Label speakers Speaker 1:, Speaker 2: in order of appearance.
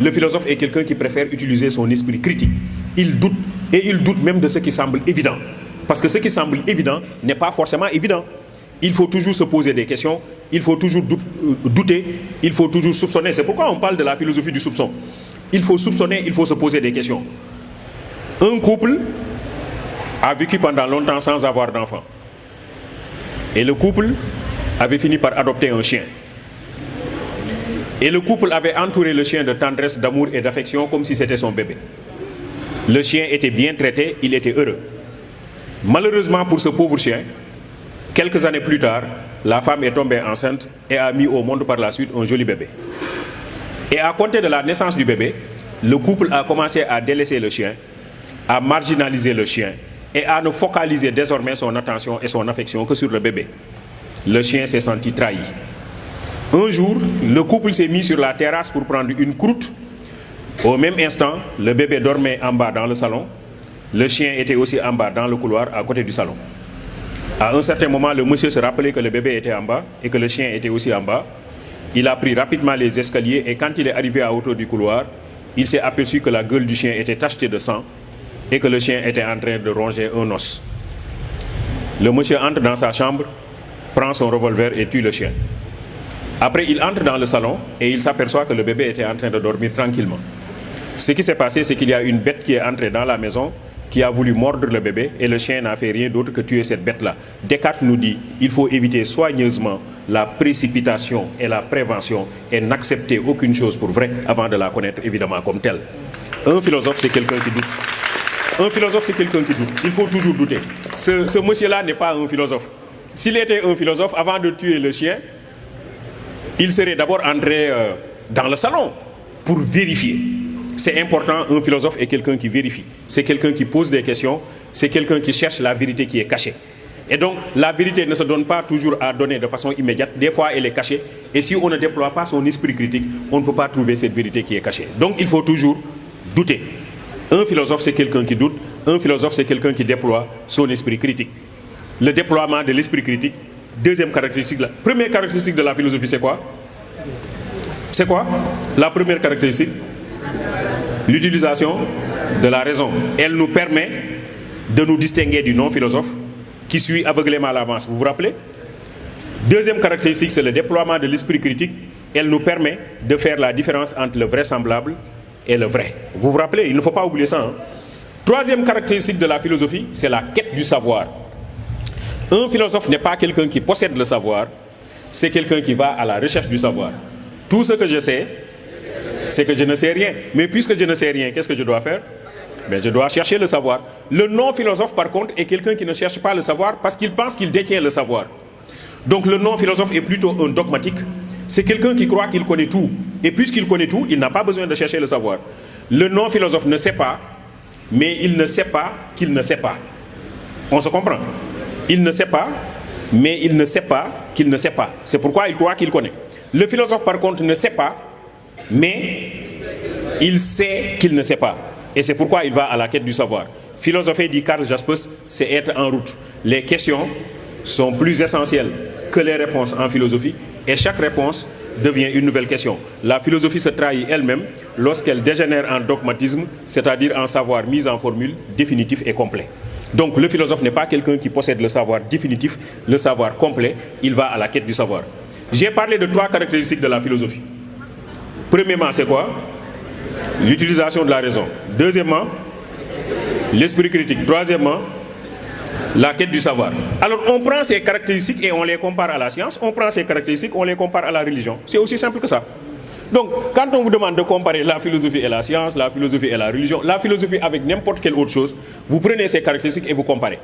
Speaker 1: Le philosophe est quelqu'un qui préfère utiliser son esprit critique. Il doute, et il doute même de ce qui semble évident. Parce que ce qui semble évident n'est pas forcément évident. Il faut toujours se poser des questions, il faut toujours douter, il faut toujours soupçonner. C'est pourquoi on parle de la philosophie du soupçon. Il faut soupçonner, il faut se poser des questions. Un couple a vécu pendant longtemps sans avoir d'enfant. Et le couple avait fini par adopter un chien. Et le couple avait entouré le chien de tendresse, d'amour et d'affection comme si c'était son bébé. Le chien était bien traité, il était heureux. Malheureusement pour ce pauvre chien, quelques années plus tard, la femme est tombée enceinte et a mis au monde par la suite un joli bébé. Et à compter de la naissance du bébé, le couple a commencé à délaisser le chien, à marginaliser le chien et à ne focaliser désormais son attention et son affection que sur le bébé. Le chien s'est senti trahi. Un jour, le couple s'est mis sur la terrasse pour prendre une croûte. Au même instant, le bébé dormait en bas dans le salon. Le chien était aussi en bas dans le couloir à côté du salon. À un certain moment, le monsieur se rappelait que le bébé était en bas et que le chien était aussi en bas. Il a pris rapidement les escaliers et quand il est arrivé à hauteur du couloir, il s'est aperçu que la gueule du chien était tachetée de sang et que le chien était en train de ronger un os. Le monsieur entre dans sa chambre, prend son revolver et tue le chien. Après, il entre dans le salon et il s'aperçoit que le bébé était en train de dormir tranquillement. Ce qui s'est passé, c'est qu'il y a une bête qui est entrée dans la maison, qui a voulu mordre le bébé et le chien n'a fait rien d'autre que tuer cette bête-là. Descartes nous dit qu'il faut éviter soigneusement la précipitation et la prévention et n'accepter aucune chose pour vrai avant de la connaître évidemment comme telle. Un philosophe, c'est quelqu'un qui doute. Un philosophe, c'est quelqu'un qui doute. Il faut toujours douter. Ce monsieur-là n'est pas un philosophe. S'il était un philosophe, avant de tuer le chien, il serait d'abord entré dans le salon pour vérifier. C'est important, un philosophe est quelqu'un qui vérifie. C'est quelqu'un qui pose des questions, c'est quelqu'un qui cherche la vérité qui est cachée. Et donc, la vérité ne se donne pas toujours à donner de façon immédiate. Des fois, elle est cachée. Et si on ne déploie pas son esprit critique, on ne peut pas trouver cette vérité qui est cachée. Donc, il faut toujours douter. Un philosophe, c'est quelqu'un qui doute. Un philosophe, c'est quelqu'un qui déploie son esprit critique. Le déploiement de l'esprit critique, deuxième caractéristique. La première caractéristique de la philosophie, c'est quoi? C'est quoi? La première caractéristique? L'utilisation de la raison. Elle nous permet de nous distinguer du non-philosophe qui suit aveuglément la masse. Vous vous rappelez? Deuxième caractéristique, c'est le déploiement de l'esprit critique. Elle nous permet de faire la différence entre le vraisemblable et le vrai. Vous vous rappelez? Il ne faut pas oublier ça. Hein? Troisième caractéristique de la philosophie, c'est la quête du savoir. Un philosophe n'est pas quelqu'un qui possède le savoir, c'est quelqu'un qui va à la recherche du savoir. Tout ce que je sais, c'est que je ne sais rien. Mais puisque je ne sais rien, qu'est-ce que je dois faire? Je dois chercher le savoir. Le non-philosophe, par contre, est quelqu'un qui ne cherche pas le savoir parce qu'il pense qu'il détient le savoir. Donc le non-philosophe est plutôt un dogmatique. C'est quelqu'un qui croit qu'il connaît tout. Et puisqu'il connaît tout, il n'a pas besoin de chercher le savoir. Le non-philosophe ne sait pas, mais il ne sait pas qu'il ne sait pas. On se comprend? Il ne sait pas, mais il ne sait pas qu'il ne sait pas. C'est pourquoi il croit qu'il connaît. Le philosophe, par contre, ne sait pas, mais il sait qu'il ne sait pas. Et c'est pourquoi il va à la quête du savoir. Philosopher, dit Karl Jaspers, c'est être en route. Les questions sont plus essentielles que les réponses en philosophie et chaque réponse devient une nouvelle question. La philosophie se trahit elle-même lorsqu'elle dégénère en dogmatisme, c'est-à-dire en savoir mis en formule, définitif et complet. Donc le philosophe n'est pas quelqu'un qui possède le savoir définitif, le savoir complet, il va à la quête du savoir. J'ai parlé de trois caractéristiques de la philosophie. Premièrement, c'est quoi? L'utilisation de la raison. Deuxièmement, l'esprit critique. Troisièmement, la quête du savoir. Alors on prend ces caractéristiques et on les compare à la science, on prend ces caractéristiques, on les compare à la religion. C'est aussi simple que ça. Donc quand on vous demande de comparer la philosophie et la science, la philosophie et la religion, la philosophie avec n'importe quelle autre chose, vous prenez ces caractéristiques et vous comparez.